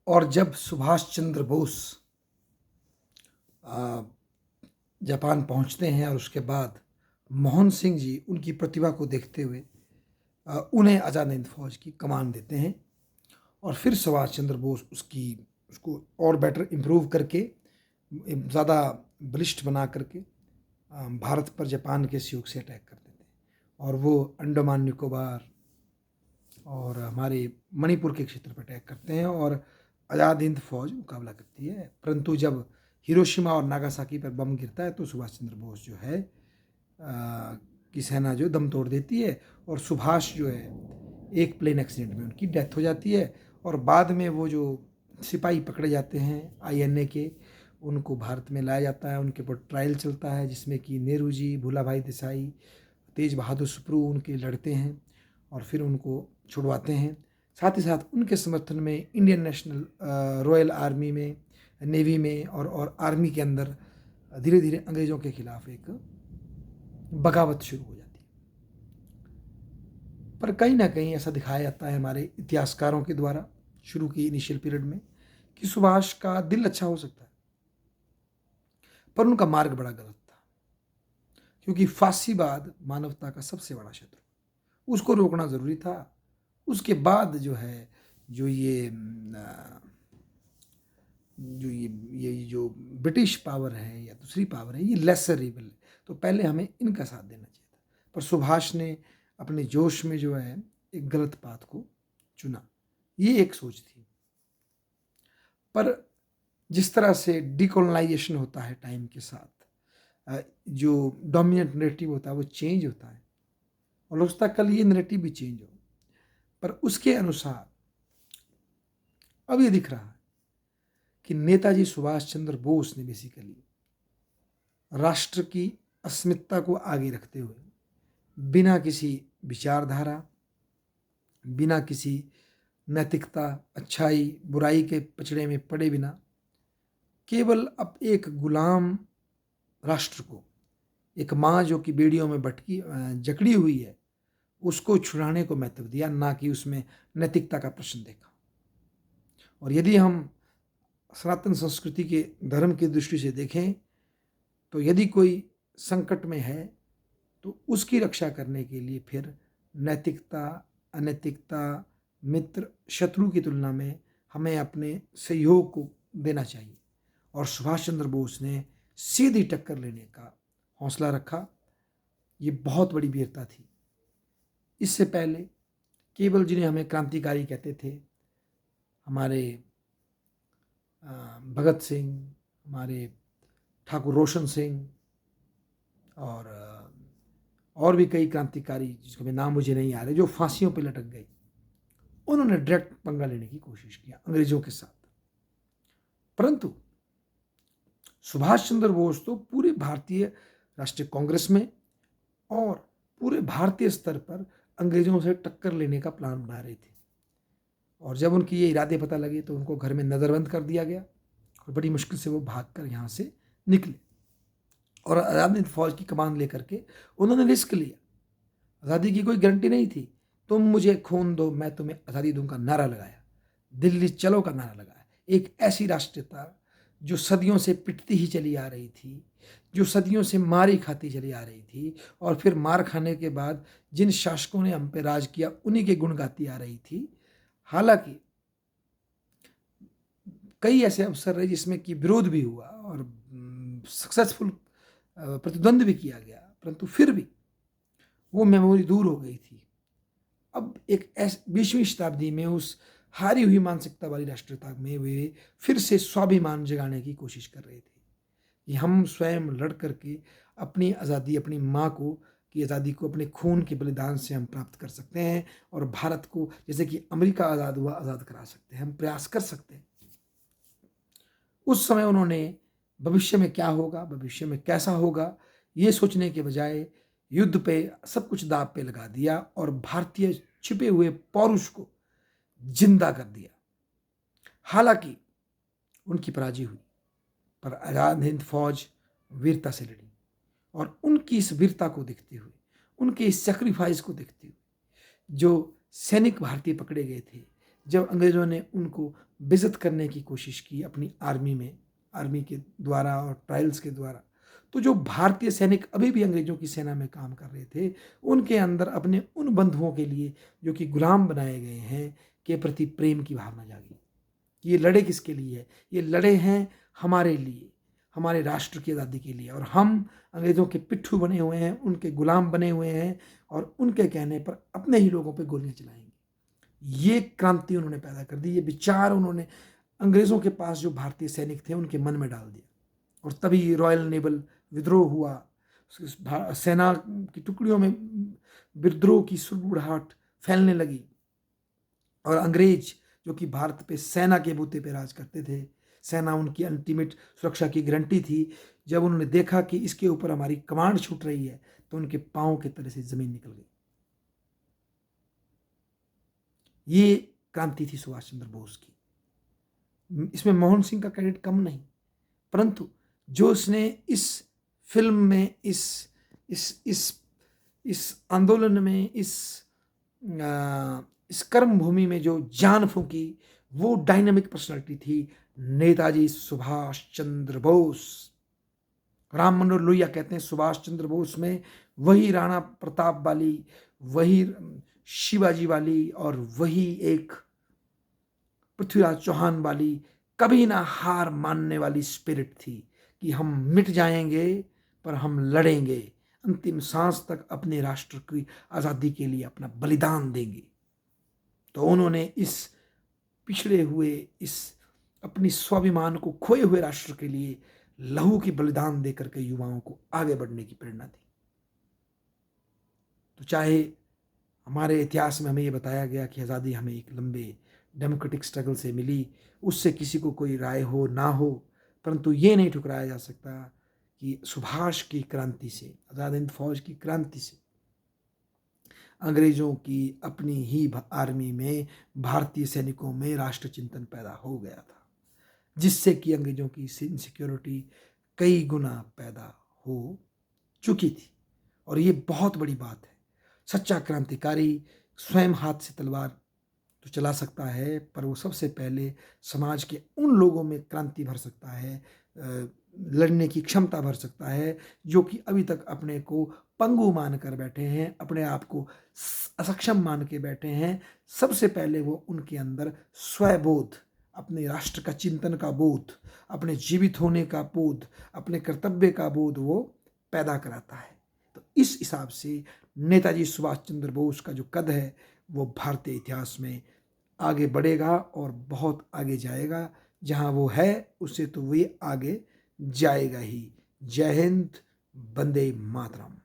और जब सुभाष चंद्र बोस अ, जापान पहुंचते हैं और उसके बाद मोहन सिंह जी उनकी प्रतिभा को देखते हुए उन्हें आज़ाद हिंद फौज की कमान देते हैं और फिर सुभाष चंद्र बोस उसको और बेटर इम्प्रूव करके ज़्यादा बलिष्ठ बना करके भारत पर जापान के सहयोग से अटैक कर देते हैं और वो अंडमान निकोबार और हमारे मणिपुर के क्षेत्र पर अटैक करते हैं और आज़ाद हिंद फौज मुकाबला करती है। परंतु जब हिरोशिमा और नागासाकी पर बम गिरता है तो सुभाष चंद्र बोस जो है की सेना जो दम तोड़ देती है और सुभाष जो है एक प्लेन एक्सीडेंट में उनकी डेथ हो जाती है और बाद में वो जो सिपाही पकड़े जाते हैं आईएनए के, उनको भारत में लाया जाता है, उनके ऊपर ट्रायल चलता है जिसमें कि नेहरू जी, भूला भाई देसाई, तेज बहादुर सुप्रू उनके लड़ते हैं और फिर उनको छुड़वाते हैं। साथ ही साथ उनके समर्थन में इंडियन नेशनल रॉयल आर्मी में, नेवी में और आर्मी के अंदर धीरे धीरे अंग्रेज़ों के खिलाफ एक बगावत शुरू हो जाती है। पर कहीं ना कहीं ऐसा दिखाया जाता है हमारे इतिहासकारों के द्वारा शुरू की इनिशियल पीरियड में कि सुभाष का दिल अच्छा हो सकता है पर उनका मार्ग बड़ा गलत था, क्योंकि फांसीवाद मानवता का सबसे बड़ा शत्रु, उसको रोकना ज़रूरी था। उसके बाद जो है जो ये जो ब्रिटिश पावर है या दूसरी पावर है, ये लेसर इविल है, तो पहले हमें इनका साथ देना चाहिए था। पर सुभाष ने अपने जोश में जो है एक गलत पाथ को चुना, ये एक सोच थी। पर जिस तरह से डिकोलोनाइजेशन होता है टाइम के साथ, जो डोमिनेंट नैरेटिव होता है वो चेंज होता है और हो सकता है कल ये नैरेटिव भी चेंज हो, पर उसके अनुसार अब ये दिख रहा है कि नेताजी सुभाष चंद्र बोस ने बेसिकली राष्ट्र की अस्मिता को आगे रखते हुए बिना किसी विचारधारा, बिना किसी नैतिकता, अच्छाई बुराई के पचड़े में पड़े बिना केवल अब एक गुलाम राष्ट्र को, एक माँ जो कि बेड़ियों में जकड़ी हुई है, उसको छुड़ाने को महत्व दिया, ना कि उसमें नैतिकता का प्रश्न देखा। और यदि हम सनातन संस्कृति के धर्म की दृष्टि से देखें तो यदि कोई संकट में है तो उसकी रक्षा करने के लिए फिर नैतिकता, अनैतिकता, मित्र, शत्रु की तुलना में हमें अपने सहयोग को देना चाहिए। और सुभाष चंद्र बोस ने सीधी टक्कर लेने का हौसला रखा, ये बहुत बड़ी वीरता थी। इससे पहले केवल जिन्हें हमें क्रांतिकारी कहते थे, हमारे भगत सिंह, हमारे ठाकुर रोशन सिंह और भी कई क्रांतिकारी जिसके नाम मुझे नहीं आ रहे, जो फांसियों पर लटक गए, उन्होंने डायरेक्ट पंगा लेने की कोशिश किया अंग्रेजों के साथ। परंतु सुभाष चंद्र बोस तो पूरे भारतीय राष्ट्रीय कांग्रेस में और पूरे भारतीय स्तर पर अंग्रेजों से टक्कर लेने का प्लान बना रहे थे। और जब उनके ये इरादे पता लगे तो उनको घर में नज़रबंद कर दिया गया और बड़ी मुश्किल से वो भागकर यहाँ से निकले और आज़ाद हिंद फौज की कमान लेकर के उन्होंने रिस्क लिया। आज़ादी की कोई गारंटी नहीं थी। तुम मुझे खून दो मैं तुम्हें आज़ादी दूंगा नारा लगाया, दिल्ली चलो का नारा लगाया। एक ऐसी राष्ट्रीयता जो सदियों से पिटती ही चली आ रही थी, जो सदियों से मारी खाती चली आ रही थी और फिर मार खाने के बाद जिन शासकों ने हम पे राज किया उन्हीं के गुण गाती आ रही थी। हालांकि कई ऐसे अवसर रहे जिसमें कि विरोध भी हुआ और सक्सेसफुल प्रतिद्वंद भी किया गया, परंतु फिर भी वो मेमोरी दूर हो गई थी। अब एक 20वीं शताब्दी में उस हारी हुई मानसिकता वाली राष्ट्रीयता में वे फिर से स्वाभिमान जगाने की कोशिश कर रहे थे कि हम स्वयं लड़ करके अपनी आज़ादी, अपनी माँ को की आज़ादी को अपने खून के बलिदान से हम प्राप्त कर सकते हैं और भारत को जैसे कि अमेरिका आज़ाद हुआ आज़ाद करा सकते हैं, हम प्रयास कर सकते हैं। उस समय उन्होंने भविष्य में क्या होगा, भविष्य में कैसा होगा, ये सोचने के बजाय युद्ध पे सब कुछ दांव पे लगा दिया और भारतीय छिपे हुए पौरुष को जिंदा कर दिया। हालांकि उनकी पराजय हुई, पर आज़ाद हिंद फौज वीरता से लड़ी और उनकी इस वीरता को देखते हुए, उनके इस सेक्रीफाइस को देखते हुए जो सैनिक भारतीय पकड़े गए थे, जब अंग्रेजों ने उनको बेइज्जत करने की कोशिश की अपनी आर्मी में, आर्मी के द्वारा और ट्रायल्स के द्वारा। तो जो भारतीय सैनिक अभी भी अंग्रेज़ों की सेना में काम कर रहे थे, उनके अंदर अपने उन बंधुओं के लिए जो कि गुलाम बनाए गए हैं, के प्रति प्रेम की भावना जागी। ये लड़े किसके लिए है? ये लड़े हैं हमारे लिए, हमारे राष्ट्र की आज़ादी के लिए, और हम अंग्रेज़ों के पिट्ठू बने हुए हैं, उनके गुलाम बने हुए हैं और उनके कहने पर अपने ही लोगों पे गोलियां चलाएंगे। ये क्रांति उन्होंने पैदा कर दी, ये विचार उन्होंने अंग्रेज़ों के पास जो भारतीय सैनिक थे उनके मन में डाल दिया, और तभी रॉयल नेवल विद्रोह हुआ। सेना की टुकड़ियों में विद्रोह की सुरबुराहट फैलने लगी, और अंग्रेज जो कि भारत पे सेना के बूते पे राज करते थे, सेना उनकी अल्टीमेट सुरक्षा की गारंटी थी, जब उन्होंने देखा कि इसके ऊपर हमारी कमांड छूट रही है तो उनके पांव के तले से जमीन निकल गई। ये क्रांति थी सुभाष चंद्र बोस की। इसमें मोहन सिंह का क्रेडिट कम नहीं, परंतु जो उसने इस फिल्म में, इस आंदोलन में, इस कर्म भूमि में जो जान फूंकी, वो डायनामिक पर्सनालिटी थी नेताजी सुभाष चंद्र बोस। राम मनोहर लोहिया कहते हैं सुभाष चंद्र बोस में वही राणा प्रताप वाली, वही शिवाजी वाली, और वही एक पृथ्वीराज चौहान वाली कभी ना हार मानने वाली स्पिरिट थी कि हम मिट जाएंगे पर हम लड़ेंगे, अंतिम सांस तक अपने राष्ट्र की आज़ादी के लिए अपना बलिदान देंगे। तो उन्होंने इस पिछड़े हुए, इस अपनी स्वाभिमान को खोए हुए राष्ट्र के लिए लहू की बलिदान देकर के युवाओं को आगे बढ़ने की प्रेरणा दी। तो चाहे हमारे इतिहास में हमें ये बताया गया कि आज़ादी हमें एक लंबे डेमोक्रेटिक स्ट्रगल से मिली, उससे किसी को कोई राय हो ना हो, परंतु ये नहीं ठुकराया जा सकता कि सुभाष की क्रांति से, आज़ाद हिंद फौज की क्रांति से अंग्रेज़ों की अपनी ही आर्मी में, भारतीय सैनिकों में राष्ट्र चिंतन पैदा हो गया था, जिससे कि अंग्रेज़ों की इनसिक्योरिटी कई गुना पैदा हो चुकी थी। और ये बहुत बड़ी बात है। सच्चा क्रांतिकारी स्वयं हाथ से तलवार तो चला सकता है, पर वो सबसे पहले समाज के उन लोगों में क्रांति भर सकता है, लड़ने की क्षमता भर सकता है, जो कि अभी तक अपने को पंगु मान कर बैठे हैं, अपने आप को असक्षम मान के बैठे हैं। सबसे पहले वो उनके अंदर स्वबोध, अपने राष्ट्र का चिंतन का बोध, अपने जीवित होने का बोध, अपने कर्तव्य का बोध वो पैदा कराता है। तो इस हिसाब से नेताजी सुभाष चंद्र बोस का जो कद है वो भारतीय इतिहास में आगे बढ़ेगा और बहुत आगे जाएगा। जहाँ वो है उससे तो वे आगे जाएगा ही। जय हिंद, वंदे मातरम।